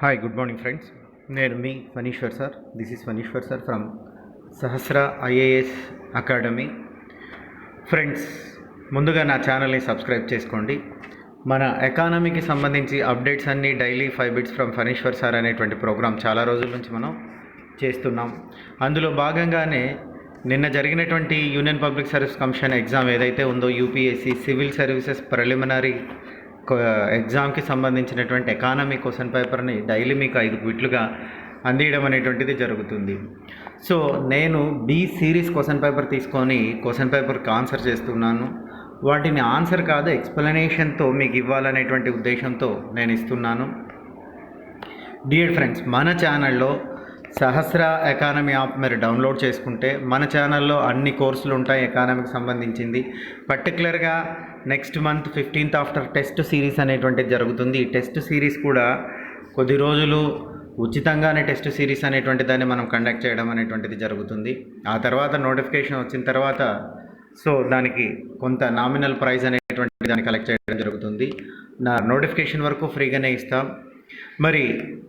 Hi good morning friends. నేను మీ Phaneeshwar sir. This is Phaneeshwar sir from Sahasra IAS Academy. Friends, ముందుగా నా ఛానల్ని సబ్స్క్రైబ్ చేసుకోండి. మన ఎకానమీకి సంబంధించి అప్డేట్స్ అన్నీ daily 5 bits from Phaneeshwar sir అనేటువంటి ప్రోగ్రామ్ చాలా రోజుల నుంచి మనం చేస్తున్నాం. అందులో భాగంగానే నిన్న జరిగినటువంటి union Public Service commission exam ఏదైతే ఉందో, యూపీఎస్సీ సివిల్ సర్వీసెస్ ప్రిలిమినరీ ఎగ్జామ్కి సంబంధించినటువంటి ఎకానమీ క్వశ్చన్ పేపర్ని డైలీ మీకు 5 బిట్లుగా అందియడం అనేటువంటిది జరుగుతుంది. సో నేను బి సిరీస్ క్వశ్చన్ పేపర్ తీసుకొని క్వశ్చన్ పేపర్కి ఆన్సర్ చేస్తున్నాను. వాటిని ఆన్సర్ కాదు ఎక్స్ప్లెనేషన్తో మీకు ఇవ్వాలనేటువంటి ఉద్దేశంతో నేను ఇస్తున్నాను. డియర్ ఫ్రెండ్స్, మన ఛానల్లో సహస్ర ఎకానమీ యాప్ మీరు డౌన్లోడ్ చేసుకుంటే మన ఛానల్లో అన్ని కోర్సులు ఉంటాయి ఎకానమీకి సంబంధించింది. పర్టికులర్గా next month 15th after test series అనేటువంటిది జరుగుతుంది. ఈ టెస్ట్ సిరీస్ కూడా కొద్ది రోజులు ఉచితంగానే టెస్ట్ సిరీస్ అనేటువంటి దాన్ని మనం కండక్ట్ చేయడం అనేటువంటిది జరుగుతుంది. ఆ తర్వాత నోటిఫికేషన్ వచ్చిన తర్వాత దానికి కొంత నామినల్ ప్రైజ్ అనేటువంటి దాన్ని కలెక్ట్ చేయడం జరుగుతుంది. నా నోటిఫికేషన్ వరకు ఫ్రీగానే ఇస్తాం. మరి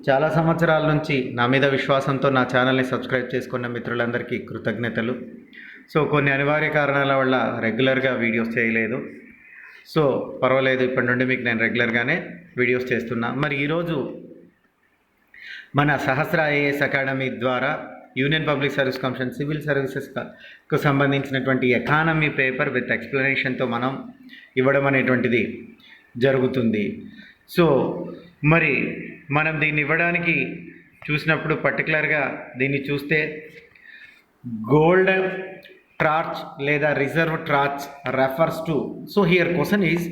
చాలా సంవత్సరాల నుంచి నా మీద విశ్వాసంతో నా ఛానల్ని సబ్స్క్రైబ్ చేసుకున్న మిత్రులందరికీ కృతజ్ఞతలు. కొన్ని అనివార్య కారణాల వల్ల రెగ్యులర్గా వీడియోస్ చేయలేదు. పర్వాలేదు, ఇప్పటి నుండి మీకు నేను రెగ్యులర్గానే వీడియోస్ చేస్తున్నా. మరి ఈరోజు మన సహస్ర ఐఏఎస్ అకాడమీ ద్వారా Union Public Service Commission Civil సర్వీసెస్కు సంబంధించినటువంటి ఎకానమీ పేపర్ విత్ ఎక్స్ప్లెనేషన్తో మనం ఇవ్వడం అనేటువంటిది జరుగుతుంది. మరి మనం దీన్ని ఇవ్వడానికి చూసినప్పుడు పర్టికులర్గా దీన్ని చూస్తే గోల్డ్ ట్రాచ్ లేదా reserve tranche refers to. Here question is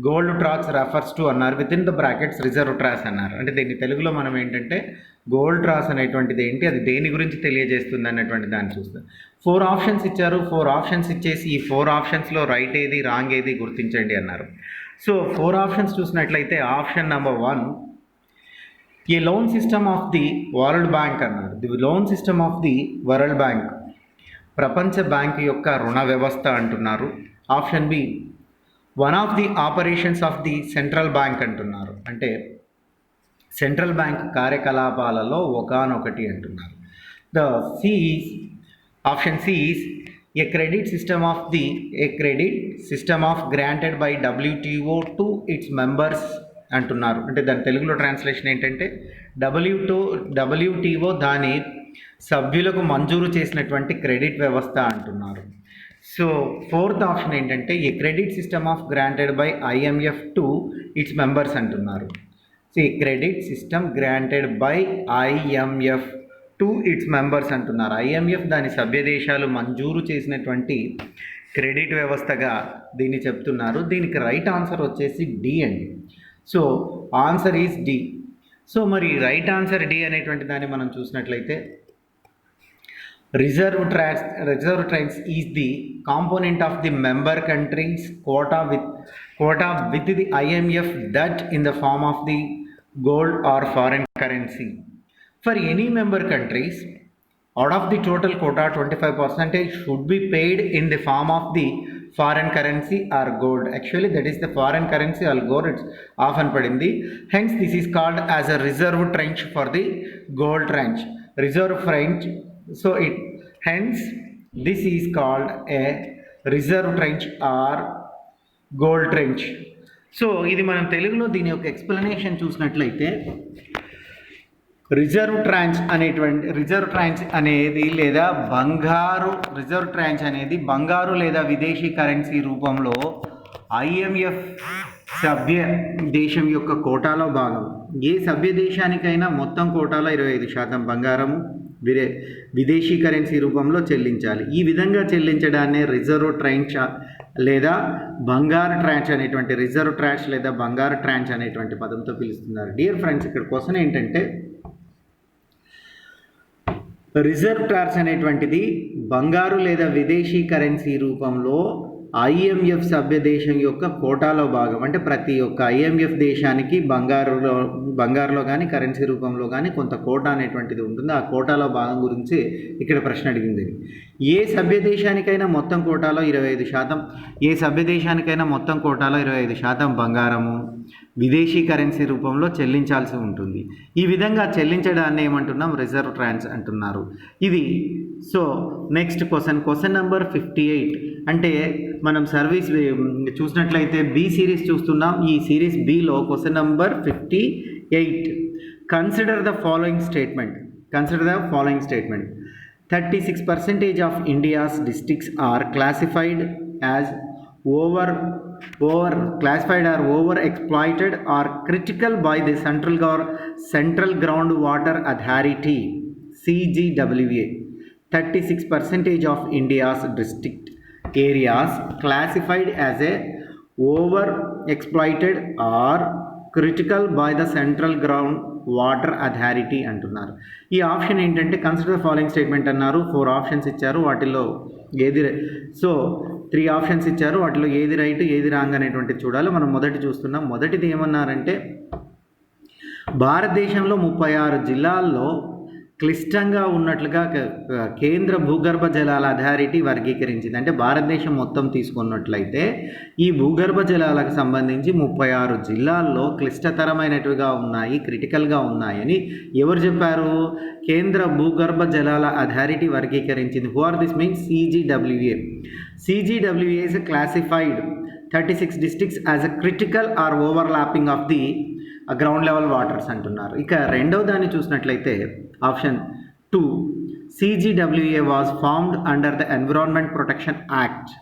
gold tranche refers to అన్నారు, within the brackets reserve tranche అన్నారు. అంటే దీన్ని తెలుగులో మనం ఏంటంటే గోల్డ్ ట్రాచ్ అనేటువంటిది ఏంటి, అది దేని గురించి తెలియజేస్తుంది అన్నటువంటి దాన్ని చూస్తాం. 4 ఆప్షన్స్ ఇచ్చారు. 4 ఆప్షన్స్ ఇచ్చేసి ఈ 4 ఆప్షన్స్లో రైట్ ఏది రాంగ్ ఏది గుర్తించండి అన్నారు. 4 ఆప్షన్స్ చూసినట్లయితే option number 1 a loan system of the World Bank అన్నారు. The loan system of the World Bank, ప్రపంచ బ్యాంక్ యొక్క రుణ వ్యవస్థ అంటున్నారు. Option B one of the operations of the central bank అంటున్నారు. అంటే సెంట్రల్ బ్యాంక్ కార్యకలాపాలలో ఒకానొకటి అంటున్నారు. Option C is a credit system of granted by WTO to its members అంటున్నారు. అంటే దాని తెలుగులో ట్రాన్స్లేషన్ ఏంటంటే WTO దాని సభ్యులకు మంజూరు చేసినటువంటి క్రెడిట్ వ్యవస్థ అంటున్నారు. 4th ఆప్షన్ ఏంటంటే a credit system of granted by IMF to its members అంటున్నారు. Credit system granted by IMF to its members అంటున్నారు. IMF దాని సభ్య దేశాలు మంజూరు చేసినటువంటి క్రెడిట్ వ్యవస్థగా దీన్ని చెప్తున్నారు. దీనికి రైట్ ఆన్సర్ వచ్చేసి డి అండి. Answer is D. మరి రైట్ ఆన్సర్ డి అనేటువంటి దాన్ని మనం చూసినట్లయితే reserve tranche is the component of the member countries quota with the IMF that in the form of the gold or foreign currency. For any member countries, out of the total quota 25% should be paid in the form of the foreign currency or gold. Actually that is the foreign currency or gold. It's often padindi, hence this is called as a reserve tranche for the gold tranche, reserve tranche. Hence this is called a reserve tranche or gold tranche. ఇది మనం తెలుగులో దీని యొక్క explanation చూసినట్లయితే reserve tranche అనేది లేదా reserve tranche అనేది బంగారు లేదా విదేశీ కరెన్సీ రూపంలో IMF సభ్య దేశం యొక్క కోటాలో భాగం. ఏ సభ్య దేశానికైనా మొత్తం కోటాలో 25% బంగారము విదేశీ కరెన్సీ రూపంలో చెల్లించాలి. ఈ విధంగా చెల్లించడాన్ని రిజర్వ్ ట్రాంచ్ లేదా బంగారు ట్రాంచ్ అనేటువంటి రిజర్వ్ ట్రాంచ్ లేదా బంగారు ట్రాంచ్ అనేటువంటి పదంతో పిలుస్తున్నారు. డియర్ ఫ్రెండ్స్, ఇక్కడ క్వశ్చన్ ఏంటంటే రిజర్వ్ ట్రాంచ్ అనేటువంటిది బంగారు లేదా విదేశీ కరెన్సీ రూపంలో ఐఎంఎఫ్ సభ్య దేశం యొక్క కోటాలో భాగం. అంటే ప్రతి ఒక్క ఐఎంఎఫ్ దేశానికి బంగారులో కానీ కరెన్సీ రూపంలో కానీ కొంత కోటా అనేటువంటిది ఉంటుంది. ఆ కోటాలో భాగం గురించి ఇక్కడ ప్రశ్న అడిగింది. ఏ సభ్య దేశానికైనా మొత్తం కోటాలో 25%, ఏ సభ్య దేశానికైనా మొత్తం కోటాలో 25% బంగారము విదేశీ కరెన్సీ రూపంలో చెల్లించాల్సి ఉంటుంది. ఈ విధంగా చెల్లించడాన్ని ఏమంటున్నాం? రిజర్వ్ ట్రాన్స్ అంటున్నారు. ఇది సో నెక్స్ట్ క్వశ్చన్ నెంబర్ 58. అంటే మనం సర్వీస్ చూసినట్లయితే బి సిరీస్ చూస్తున్నాం. ఈ series below question number 58. Consider the following statement. 36% of India's districts are classified as over exploited or critical by the Central Groundwater Authority CGWA. 36% of India's district areas classified as a over exploited or critical by the central ground water authority అంటున్నారు. ఈ option ఏంటంటే consider the following statement అన్నారు. 4 options ఇచ్చారు. వాటిలో ఏది 3 options ఇచ్చారు. వాటిలో ఏది రైట్ ఏది రాంగ్ అనేటువంటిది చూడాలి. మనం మొదటి చూస్తున్నాం. మొదటిది ఏమన్నారంటే భారతదేశంలో 36 జిల్లాల్లో క్లిష్టంగా ఉన్నట్లుగా కేంద్ర భూగర్భ జలాల అథారిటీ వర్గీకరించింది. అంటే భారతదేశం మొత్తం తీసుకున్నట్లయితే ఈ భూగర్భ జలాలకు సంబంధించి 36 జిల్లాల్లో క్లిష్టతరమైనట్టుగా ఉన్నాయి, క్రిటికల్గా ఉన్నాయని ఎవరు చెప్పారు? కేంద్ర భూగర్భ జలాల అథారిటీ వర్గీకరించింది. Who are this means CGWA. CGWA is classified 36 districts as a critical or overlapping of the ground level waters అంటున్నారు. ఇక రెండవ దాన్ని చూసినట్లయితే option 2, CGWA was formed under the environment protection act.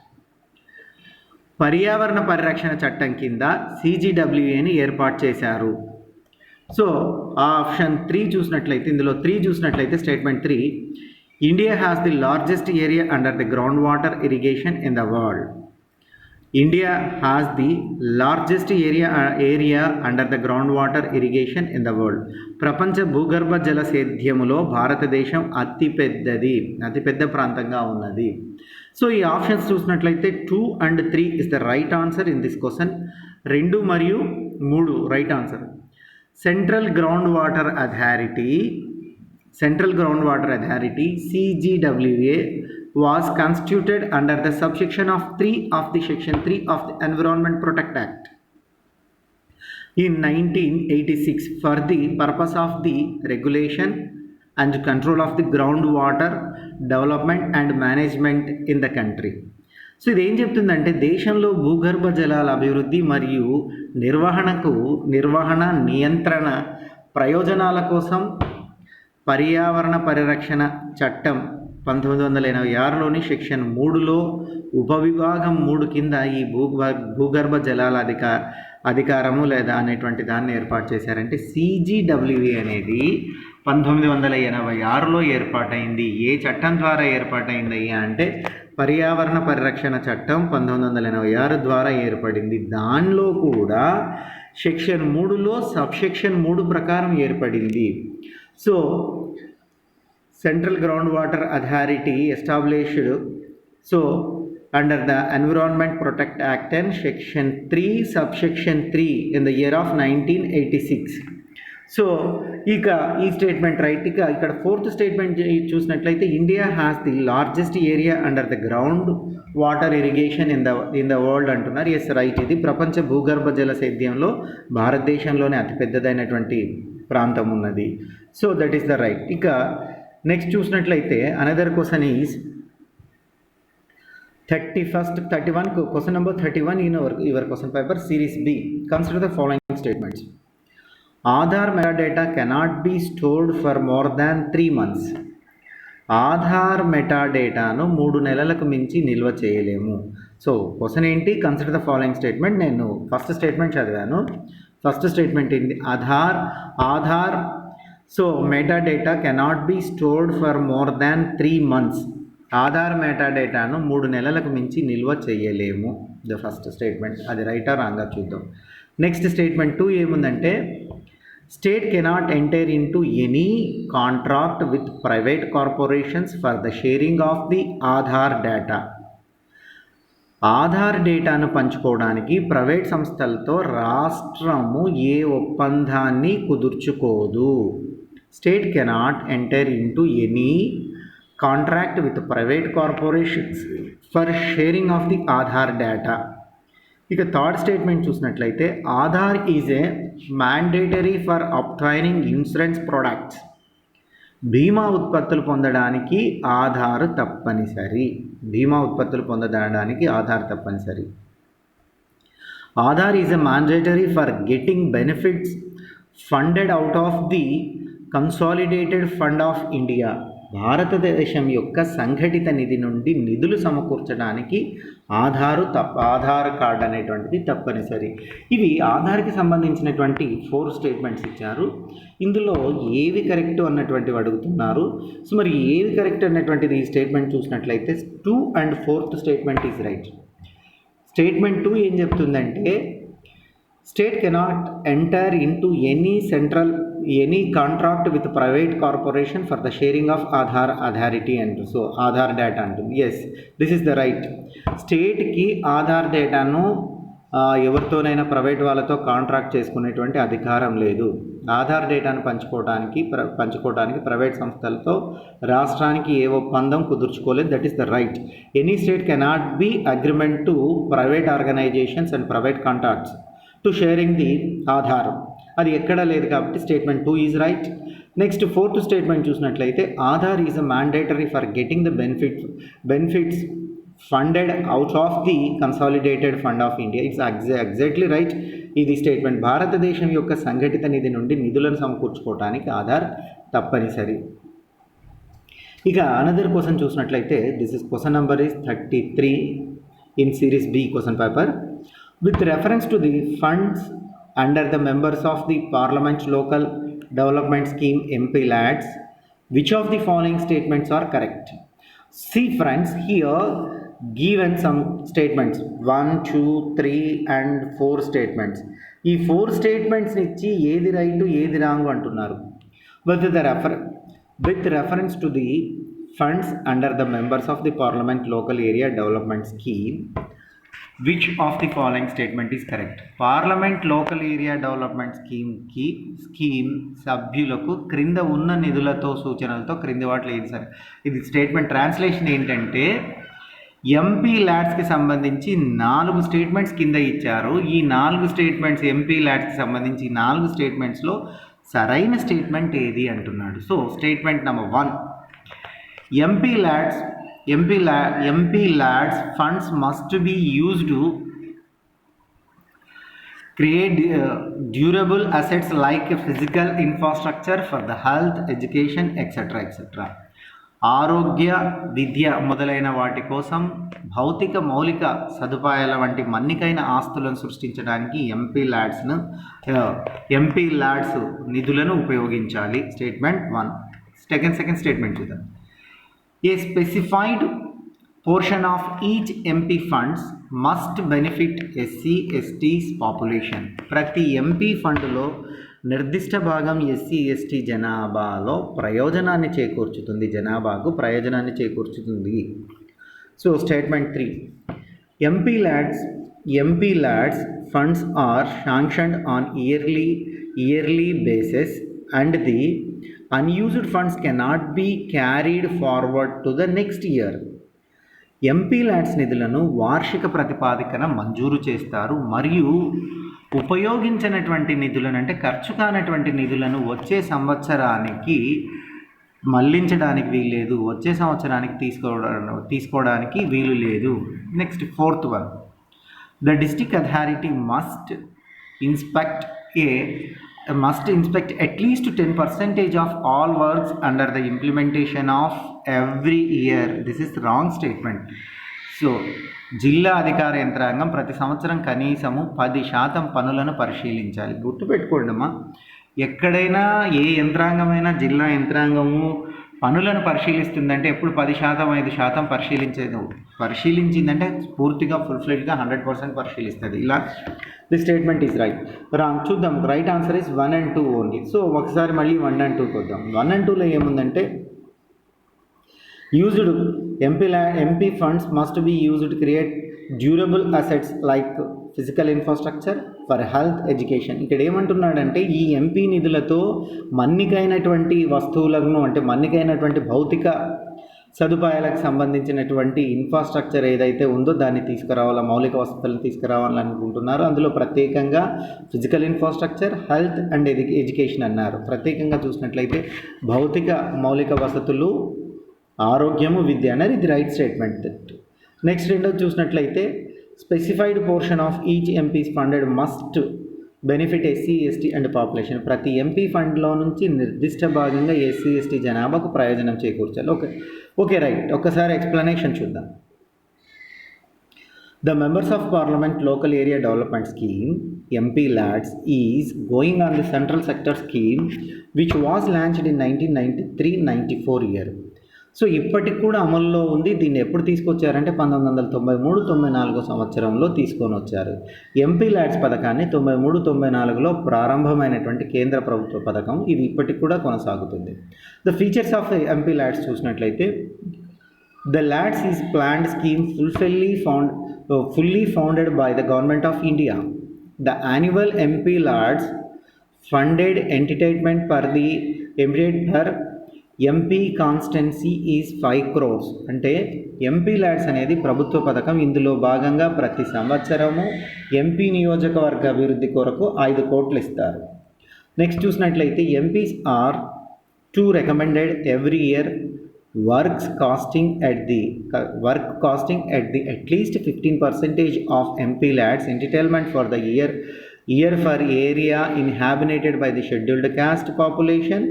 పర్యావరణ పరిరక్షణ చట్టం కింద CGWAని ఏర్పాటు చేశారు. సో ఆప్షన్ 3 చూసినట్లయితే, ఇందులో 3 చూసినట్లయితే statement 3, India has the largest area under the ground water irrigation in the world. India has the largest area under the groundwater irrigation in the world. ప్రపంచ భూగర్భ జల సేద్యములో భారతదేశం అతిపెద్ద ప్రాంతంగా ఉన్నది. సో ఈ ఆప్షన్స్ చూసినట్లయితే 2 and 3 is the right answer in this question. 2 మరియు 3 right answer. Central ground water authority CGWA was constituted under the subsection of 3 of the section 3 of the Environment Protect Act in 1986 for the purpose of the regulation and control of the groundwater development and management in the country. So ఇది ఏం చెప్తుందంటే దేశంలో భూగర్భ జలాల అభివృద్ధి మరియు నిర్వహణ నియంత్రణ ప్రయోజనాల కోసం పర్యావరణ పరిరక్షణ చట్టం 1986లోని సెక్షన్ 3లో ఉపవిభాగం 3 కింద ఈ భూగర్భ జలాల అధికారము లేదా అనేటువంటి దాన్ని ఏర్పాటు చేశారంటే CGWA అనేది 1986లో ఏర్పాటైంది. ఏ చట్టం ద్వారా ఏర్పాటైంది అంటే పర్యావరణ పరిరక్షణ చట్టం 1986 ద్వారా ఏర్పడింది. దానిలో కూడా సెక్షన్ 3లో సబ్సెక్షన్ 3 ప్రకారం ఏర్పడింది. So Central Groundwater Authority established under the Environment Protect Act and Section 3 subsection 3 in the year of 1986. So ఇక ఈ స్టేట్మెంట్ రైట్. ఇక ఇక్కడ 4th స్టేట్మెంట్ చూసినట్లయితే India has the largest area under the ground water irrigation in the world అంటున్నారు. Yes right. ఇది ప్రపంచ భూగర్భ జల సేద్యంలో భారతదేశంలోనే అతిపెద్దదైనటువంటి ప్రాంతం ఉన్నది. So that is the right. ఇక నెక్స్ట్ చూసినట్లయితే another question is 31 question number 31 in your question paper series B. Consider the following statements. Aadhaar metadata cannot be stored for more than 3 months. Aadhaar మెటాడేటాను 3 నెలలకు మించి నిల్వ చేయలేము. సో క్వశ్చన్ ఏంటి? Consider the following statement. నేను first statement చదివాను. First statement ఏంటి? Aadhaar so metadata cannot be stored for more than 3 months. Aadhaar మెటాడేటాను 3 నెలలకు మించి నిల్వ చేయలేము. The first statement. అది రైటా రాంగా చూద్దాం. నెక్స్ట్ స్టేట్మెంట్ 2 ఏముందంటే state cannot enter into any contract with private corporations for the sharing of the Aadhaar data. Aadhaar డేటాను పంచుకోవడానికి ప్రైవేట్ సంస్థలతో రాష్ట్రము ఏ ఒప్పందాన్ని కుదుర్చుకోదు. State cannot enter into any contract with private corporations for sharing of the Aadhaar data. ఇక third statement చూసినట్లయితే Aadhaar is a mandatory for obtaining insurance products. బీమా ఉత్పత్తులు పొందడానికి ఆధార్ తప్పనిసరి. బీమా ఉత్పత్తులు పొందడానికి ఆధార్ తప్పనిసరి. Aadhaar is a mandatory for getting benefits funded out of the consolidated fund of India. భారతదేశం యొక్క సంఘటిత నిధి నుండి నిధులు సమకూర్చడానికి ఆధార్ కార్డ్ అనేటువంటిది తప్పనిసరి. ఇవి ఆధార్కి సంబంధించినటువంటి 4 స్టేట్మెంట్స్ ఇచ్చారు. ఇందులో ఏవి కరెక్ట్ అన్నటువంటివి అడుగుతున్నారు. సో మరి ఏవి కరెక్ట్ అన్నటువంటిది ఈ స్టేట్మెంట్ చూసినట్లయితే 2 and 4th statement is right. Statement 2 ఏం చెప్తుందంటే state cannot enter into any contract with private corporation for the sharing of Aadhaar authority అంటూ. సో ఆధార్ డేటా అంటుంది. Yes, this is the right. స్టేట్కి ఆధార్ డేటాను ఎవరితోనైనా ప్రైవేట్ వాళ్ళతో కాంట్రాక్ట్ చేసుకునేటువంటి అధికారం లేదు. ఆధార్ డేటాను పంచుకోవడానికి ప్రైవేట్ సంస్థలతో రాష్ట్రానికి ఏ ఒప్పందం కుదుర్చుకోలేదు. That is the right. Any state cannot be agreement to private organisations and private contracts to sharing the Aadhaar. అది ఎక్కడా లేదు కాబట్టి statement 2 is right. Next 4th statement చూసినట్లయితే Aadhaar is a mandatory for getting the benefits funded out of the consolidated fund of India. It's exactly right. ఇది statement. భారతదేశం యొక్క సంఘటిత నిధి నుండి నిధులను సమకూర్చుకోవడానికి ఆధార్ తప్పనిసరి. ఇక అనదర్ క్వశ్చన్ చూసినట్లయితే this is question number is 33 in series B question paper. With reference to the funds under the members of the Parliament Local Development Scheme MPLADS, which of the following statements are correct? See friends, here given some statements 1, 2, 3 and 4 statements. ఈ 4 statements ఇచ్చి ఏది right ఏది wrong అంటున్నారు. With reference to the funds under the members of the Parliament Local Area Development Scheme, which of the following statement is correct? Parliament local area development scheme సభ్యులకు క్రింద ఉన్న నిధులతో సూచనలతో క్రింది వాటిలో ఏది సరే. ఇది స్టేట్మెంట్ ట్రాన్స్లేషన్ ఏంటంటే ఎంపీ ల్యాడ్స్కి సంబంధించి 4 స్టేట్మెంట్స్ కింద ఇచ్చారు. ఈ 4 స్టేట్మెంట్స్ ఎంపీ ల్యాడ్స్కి సంబంధించి 4 స్టేట్మెంట్స్లో సరైన స్టేట్మెంట్ ఏది అంటున్నాడు. So statement number 1, MP LADS funds must be used to create durable assets like physical infrastructure for the health, education, etc. ఆరోగ్య, విద్య మొదలైన వాటి కోసం భౌతిక మౌలిక సదుపాయాల వంటి మన్నికైన ఆస్తులను సృష్టించడానికి ఎంపీ ల్యాడ్స్ నిధులను ఉపయోగించాలి. స్టేట్మెంట్ 1. సెకండ్ స్టేట్మెంట్ చూద్దాం. A specified portion of each MP funds must benefit SC/STs population. ప్రతి ఎంపీ ఫండ్లో నిర్దిష్ట భాగం SC/ST జనాభాకు ప్రయోజనాన్ని చేకూర్చుతుంది. సో statement 3. MP LADS funds are sanctioned on yearly basis and the unused funds cannot be carried forward to the next year. MP LADS నిధులను వార్షిక ప్రతిపాదికన మంజూరు చేస్తారు మరియు ఉపయోగించినటువంటి నిధులను అంటే ఖర్చు కానటువంటి నిధులను వచ్చే సంవత్సరానికి మళ్లించడానికి వీల్లేదు, వచ్చే సంవత్సరానికి తీసుకోవడానికి వీలు లేదు. Next 4th one, the district authority must inspect at least 10% of all works under the implementation of every year. This is wrong statement. So జిల్లా అధికార యంత్రాంగం ప్రతి సంవత్సరం కనీసము 10% పనులను పరిశీలించాలి. గుర్తుపెట్టుకోండి అమ్మా, ఎక్కడైనా ఏ యంత్రాంగమైనా జిల్లా యంత్రాంగము పనులను పరిశీలిస్తుందంటే ఎప్పుడు 10%, 5% పరిశీలించిందంటే పూర్తిగా ఫుల్ఫ్లెడ్గా 100% పరిశీలిస్తుంది. ఇలా the statement is right. Wrong చూద్దాం. Right answer is 1 and 2 only. So ఒకసారి మళ్ళీ 1 and 2 చూద్దాం. 1 and 2లో ఏముందంటే used MP funds must be used create durable assets like physical infrastructure for health education. ఇక్కడ ఏమంటున్నాడంటే ఈ ఎంపీ నిధులతో మన్నికైనటువంటి వస్తువులను అంటే మన్నికైనటువంటి భౌతిక సదుపాయాలకు సంబంధించినటువంటి ఇన్ఫ్రాస్ట్రక్చర్ ఏదైతే ఉందో దాన్ని తీసుకురావాలా, మౌలిక వసతులను తీసుకురావాలని అనుకుంటున్నారు. అందులో ప్రత్యేకంగా physical infrastructure, health and education అన్నారు. ప్రత్యేకంగా చూసినట్లయితే భౌతిక మౌలిక వసతులు, ఆరోగ్యము, విద్య అనేది ఇది రైట్ స్టేట్మెంట్. నెక్స్ట్ రెండోది చూసినట్లయితే specified portion of each MPs funded must benefit SC, ST and population. ప్రతి ఎంపీ ఫండ్లో నుంచి నిర్దిష్ట భాగంగా ఎస్సీ, ఎస్టీ జనాభాకు ప్రయోజనం చేకూర్చాలి. Okay right. ఒక్కసారి ఎక్స్ప్లెనేషన్ చూద్దాం. The Members of Parliament Local Area Development Scheme (MP-LADS) is going on the Central Sector Scheme which was launched in 1993-94 year. So ఇప్పటికి కూడా అమల్లో ఉంది. దీన్ని ఎప్పుడు తీసుకొచ్చారంటే 1993-94 సంవత్సరంలో తీసుకొని వచ్చారు. MP-LADS పథకాన్ని 93-94లో ప్రారంభమైనటువంటి కేంద్ర ప్రభుత్వ పథకం. ఇది ఇప్పటికి కూడా కొనసాగుతుంది. ద ఫీచర్స్ ఆఫ్ MP-LADS చూసినట్లయితే the LADS is planned scheme fully funded by the Government of India. The annual MP-LADS funded entitlement per MP constituency is 5 crores. అంటే MP-LADS అనేది ప్రభుత్వ పథకం. ఇందులో భాగంగా ప్రతి సంవత్సరము ఎంపీ నియోజకవర్గ అభివృద్ధి కొరకు 5 కోట్లు ఇస్తారు. నెక్స్ట్ చూసినట్లయితే MPs are to recommended every year work costing at at least 15% of MP-LADS entitlement for the year for area inhabited by the scheduled caste population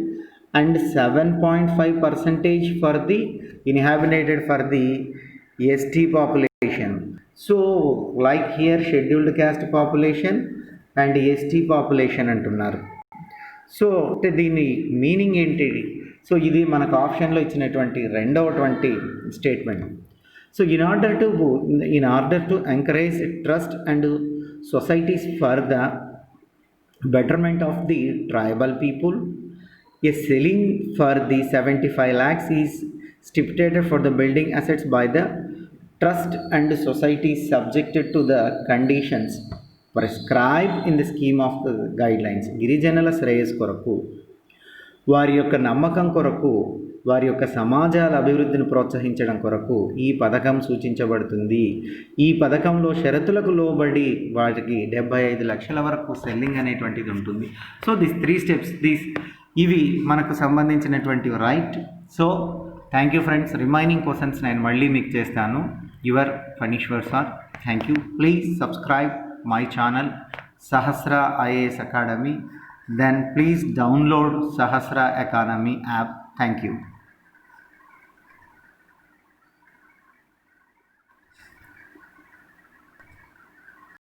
and 7.5% for the inhabited for the ST population. So like here scheduled caste population and ST population అంటున్నారు. So దీని meaning ఏంటి? So ఇది మనకు ఆప్షన్లో ఇచ్చినటువంటి రెండవటువంటి statement. So in order to encourage trust and societies for the betterment of the tribal people, a ceiling for the 75 lakhs is stipulated for the building assets by the trust and society subjected to the conditions prescribed in the scheme of the guidelines. గిరిజనుల శ్రేయస్ కొరకు, వారి యొక్క నమ్మకం కొరకు, వారి యొక్క సమాజాల అభివృద్ధిని ప్రోత్సహించడం కొరకు ఈ పథకం సూచించబడుతుంది. ఈ పథకంలో షరతులకు లోబడి వాటికి 75 లక్షల వరకు సెల్లింగ్ అనేటువంటిది ఉంటుంది. సో దిస్ 3 steps ఇవి మనకు సంబంధించినటువంటి right. So thank you friends. Remaining questions నేను మళ్ళీ మీకు చేస్తాను. Your Phaneeshwar sir. Thank you. Please subscribe my channel Sahasra IAS Academy. Then please download Sahasra Academy app. Thank you.